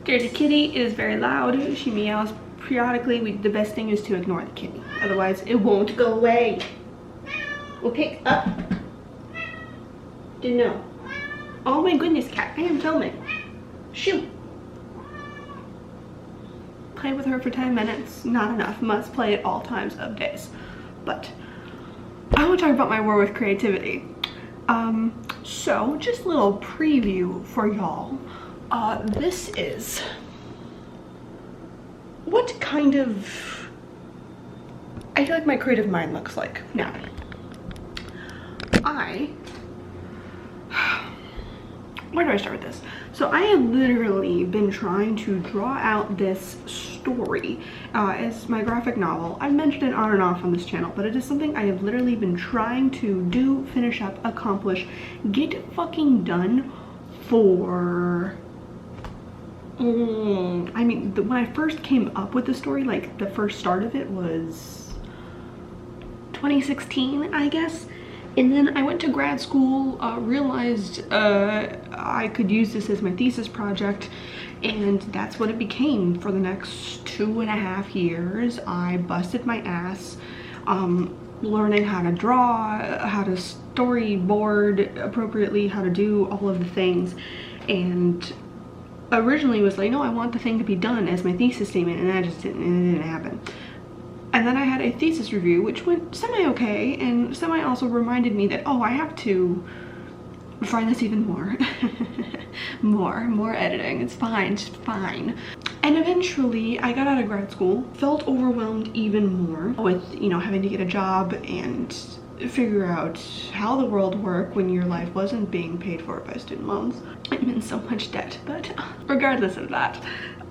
There's a kitty. It is very loud. She meows periodically. The best thing is to ignore the kitty. Otherwise, it won't go away. We'll pick up. Didn't know. Oh my goodness, cat. I am filming. Shoot. Play with her for 10 minutes. Not enough. Must play at all times of days. But I want to talk about my war with creativity. So just a little preview for y'all. This is what kind of I feel like my creative mind looks like now. Where do I start with this? So I have literally been trying to draw out this story as my graphic novel. I've mentioned it on and off on this channel, but it is something I have literally been trying to do, finish up, accomplish, get fucking done for... I mean, when I first came up with the story, like the first start of it was 2016, I guess. And then I went to grad school, realized I could use this as my thesis project, and that's what it became for the next 2.5 years. I busted my ass learning how to draw, how to storyboard appropriately, how to do all of the things, and originally was like, no, I want the thing to be done as my thesis statement, and that just didn't happen. And then I had a thesis review, which went semi-okay, and semi also reminded me that, oh, I have to refine this even more. more editing. It's fine, just fine. And eventually I got out of grad school, felt overwhelmed even more with, you know, having to get a job and figure out how the world worked when your life wasn't being paid for by student loans. I'm in so much debt, but regardless of that,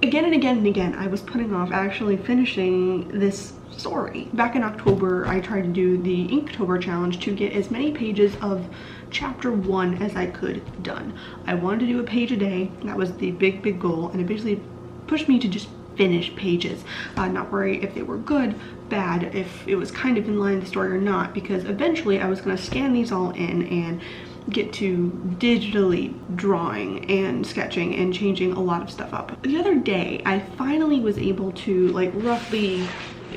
again and again and again, I was putting off actually finishing this story. Back in October, I tried to do the Inktober challenge to get as many pages of chapter 1 as I could done. I wanted to do a page a day. That was the big goal, and it basically pushed me to just finish pages, not worry if they were good, bad, if it was kind of in line with the story or not, because eventually I was going to scan these all in and get to digitally drawing and sketching and changing a lot of stuff up. The other day, I finally was able to, like, roughly,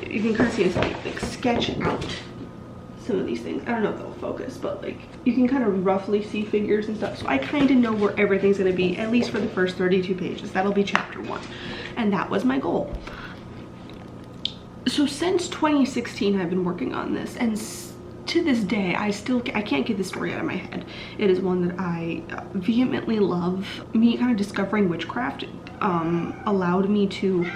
you can kind of see us like sketch out some of these things. I don't know if they'll focus, but like you can kind of roughly see figures and stuff. So I kind of know where everything's going to be, at least for the first 32 pages. That'll be chapter 1. And that was my goal. So since 2016, I've been working on this, and to this day, I can't get the story out of my head. It is one that I vehemently love. Me kind of discovering witchcraft allowed me to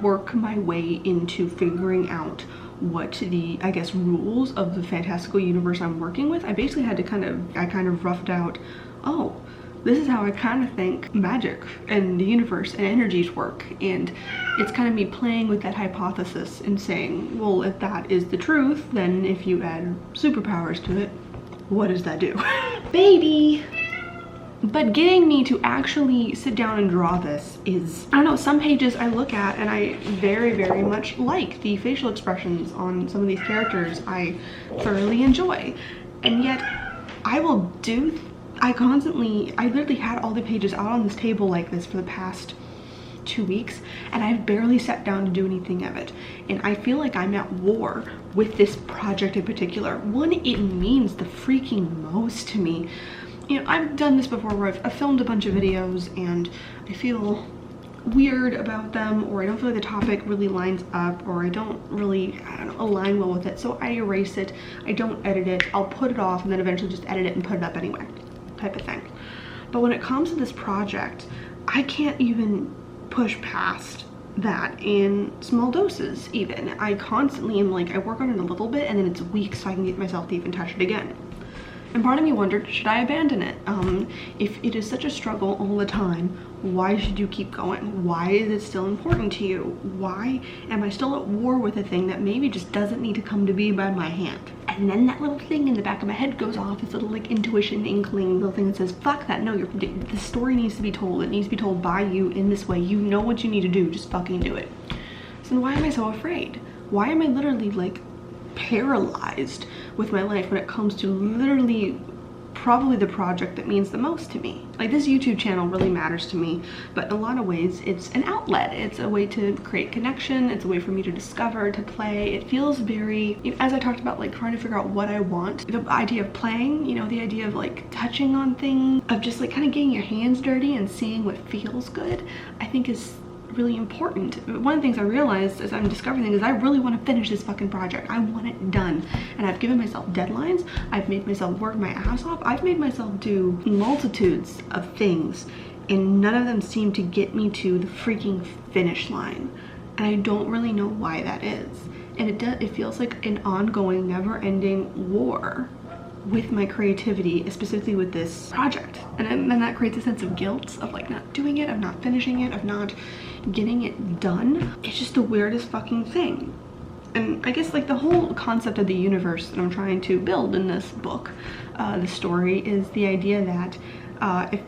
work my way into figuring out what the, I guess, rules of the fantastical universe I'm working with. I basically had to I kind of roughed out, oh, this is how I kind of think magic and the universe and energies work. And it's kind of me playing with that hypothesis and saying, well, if that is the truth, then if you add superpowers to it, what does that do? Baby! But getting me to actually sit down and draw this is, I don't know, some pages I look at and I very much like the facial expressions on some of these characters. I thoroughly enjoy. And yet I literally had all the pages out on this table like this for the past 2 weeks, and I've barely sat down to do anything of it. And I feel like I'm at war with this project in particular. One, it means the freaking most to me. You know, I've done this before where I've filmed a bunch of videos and I feel weird about them, or I don't feel like the topic really lines up, or I don't align well with it, so I erase it. I don't edit it. I'll put it off and then eventually just edit it and put it up anyway, type of thing. But when it comes to this project, I can't even push past that in small doses even. I constantly am like, I work on it a little bit and then it's weeks so I can get myself to even touch it again. And part of me wondered, should I abandon it? If it is such a struggle all the time, why should you keep going? Why is it still important to you? Why am I still at war with a thing that maybe just doesn't need to come to be by my hand? And then that little thing in the back of my head goes off, this little like intuition, inkling, little thing that says, fuck that, no, the story needs to be told. It needs to be told by you in this way. You know what you need to do, just fucking do it. So then why am I so afraid? Why am I literally like paralyzed with my life when it comes to literally probably the project that means the most to me. Like, this YouTube channel really matters to me, but in a lot of ways it's an outlet. It's a way to create connection. It's a way for me to discover, to play. It feels very, as I talked about, like trying to figure out what I want. The idea of playing, you know, the idea of like touching on things, of just like kind of getting your hands dirty and seeing what feels good, I think is really important. One of the things I realized as I'm discovering things is I really want to finish this fucking project. I want it done, and I've given myself deadlines. I've made myself work my ass off. I've made myself do multitudes of things, and none of them seem to get me to the freaking finish line, and I don't really know why that is. And it feels like an ongoing, never-ending war with my creativity, specifically with this project. And then that creates a sense of guilt of like not doing it, of not finishing it, of not getting it done. It's just the weirdest fucking thing. And I guess like the whole concept of the universe that I'm trying to build in this book, the story, is the idea that if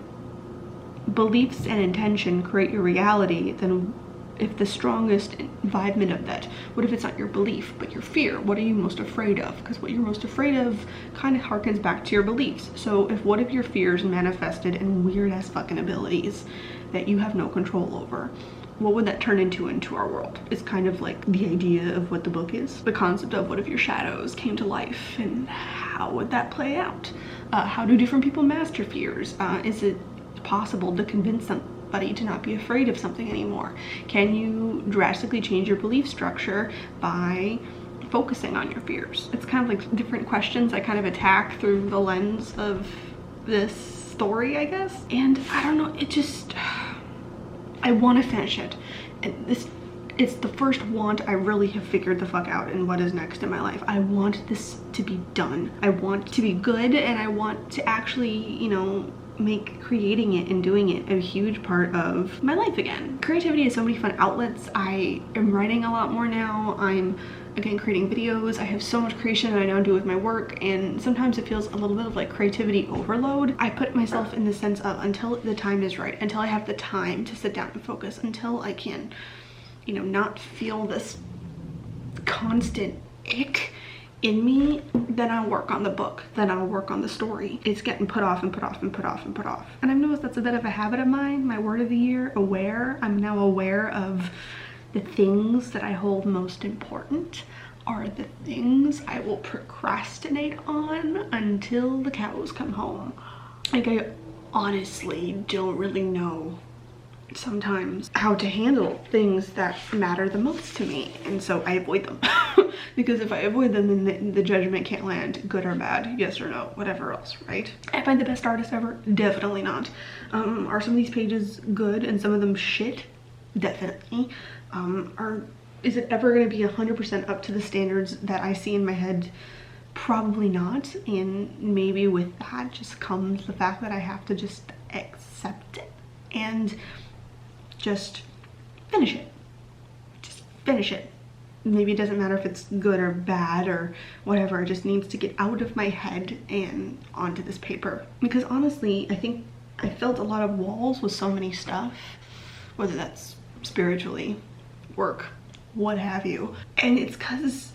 beliefs and intention create your reality, then if the strongest embodiment of that, what if it's not your belief but your fear? What are you most afraid of? Because what you're most afraid of kind of harkens back to your beliefs. So if what if your fears manifested in weird ass fucking abilities that you have no control over, what would that turn into our world? It's kind of like the idea of what the book is. The concept of what if your shadows came to life, and how would that play out? How do different people master fears? Is it possible to convince somebody to not be afraid of something anymore? Can you drastically change your belief structure by focusing on your fears? It's kind of like different questions I kind of attack through the lens of this story, I guess. And I don't know, it just, I want to finish it. It's the first want I really have figured the fuck out in what is next in my life. I want this to be done. I want to be good, and I want to actually, you know, make creating it and doing it a huge part of my life again. Creativity has so many fun outlets. I am writing a lot more now. I'm again creating videos. I have so much creation that I now do with my work, and sometimes it feels a little bit of like creativity overload. I put myself in the sense of until the time is right, until I have the time to sit down and focus, until I can, you know, not feel this constant ick in me, then I'll work on the book, then I'll work on the story. It's getting put off and put off and put off and put off. And I've noticed that's a bit of a habit of mine. My word of the year, aware. I'm now aware of the things that I hold most important are the things I will procrastinate on until the cows come home. Like, I honestly don't really know sometimes how to handle things that matter the most to me, and so I avoid them. Because if I avoid them, then the judgment can't land, good or bad, yes or no, whatever else, right? Am I the best artist ever? Definitely not. Are some of these pages good and some of them shit? Definitely. Is it ever going to be 100% up to the standards that I see in my head? Probably not. And maybe with that just comes the fact that I have to just accept it and just finish it. Just finish it. Maybe it doesn't matter if it's good or bad or whatever. It just needs to get out of my head and onto this paper. Because honestly, I think I felt a lot of walls with so many stuff, whether that's spiritually, work, what have you. And it's because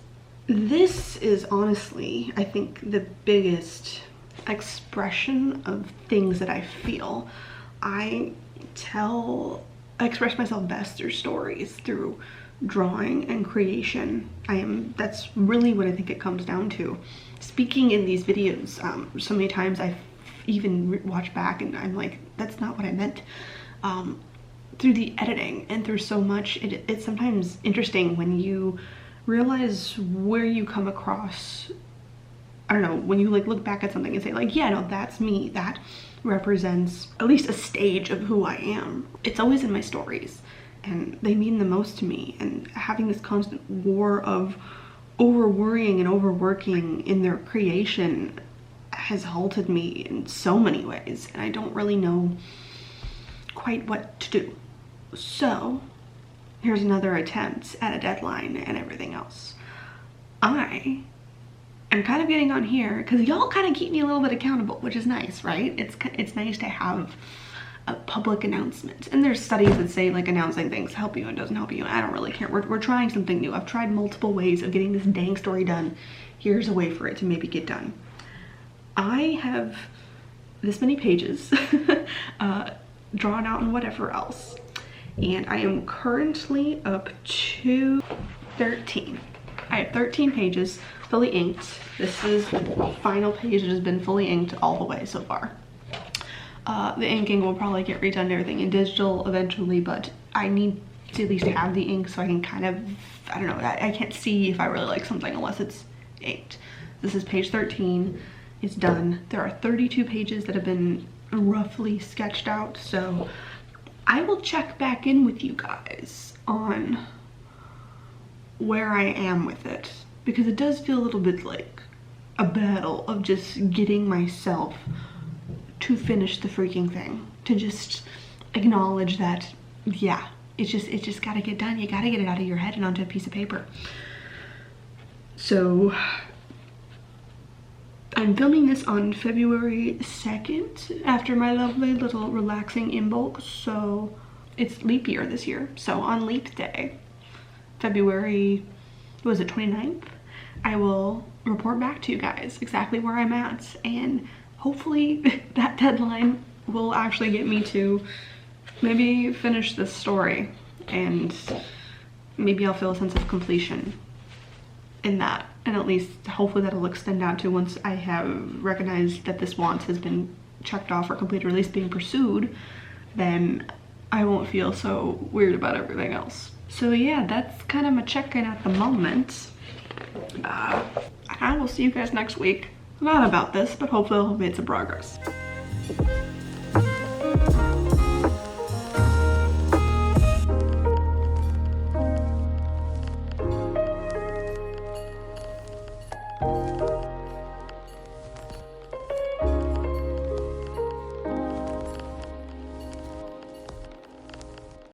this is honestly, I think, the biggest expression of things that I feel. I express myself best through stories, through drawing and creation. That's really what I think it comes down to. Speaking in these videos, so many times I've even watched back and I'm like, that's not what I meant. Through the editing and through so much, it's sometimes interesting when you realize where you come across, I don't know, when you like look back at something and say like, yeah, no, that's me. That represents at least a stage of who I am. It's always in my stories, and they mean the most to me. And having this constant war of over-worrying and overworking in their creation has halted me in so many ways, and I don't really know quite what to do. So here's another attempt at a deadline and everything else. I am kind of getting on here because y'all kind of keep me a little bit accountable, which is nice, right? It's nice to have a public announcement. And there's studies that say like announcing things help you and doesn't help you. I don't really care. We're trying something new. I've tried multiple ways of getting this dang story done. Here's a way for it to maybe get done. I have this many pages drawn out and whatever else. And I am currently up to 13. I have 13 pages fully inked. This is the final page that has been fully inked all the way so far. The inking will probably get redone everything in digital eventually, but I need to at least have the ink so I can kind of, I don't know, I can't see if I really like something unless it's inked. This is page 13. It's done. There are 32 pages that have been roughly sketched out, so I will check back in with you guys on where I am with it, because it does feel a little bit like a battle of just getting myself to finish the freaking thing, to just acknowledge that, yeah, it just gotta get done. You gotta get it out of your head and onto a piece of paper. So I'm filming this on February 2nd after my lovely little relaxing Imbolc, so it's leap year this year. So on leap day, February, what was it, 29th, I will report back to you guys exactly where I'm at, and hopefully that deadline will actually get me to maybe finish this story, and maybe I'll feel a sense of completion in that, and at least hopefully that'll extend out to once I have recognized that this want has been checked off or complete, or at least being pursued, then I won't feel so weird about everything else. So yeah, that's kind of my check-in at the moment. I will see you guys next week. Not about this, but hopefully I'll have made some progress.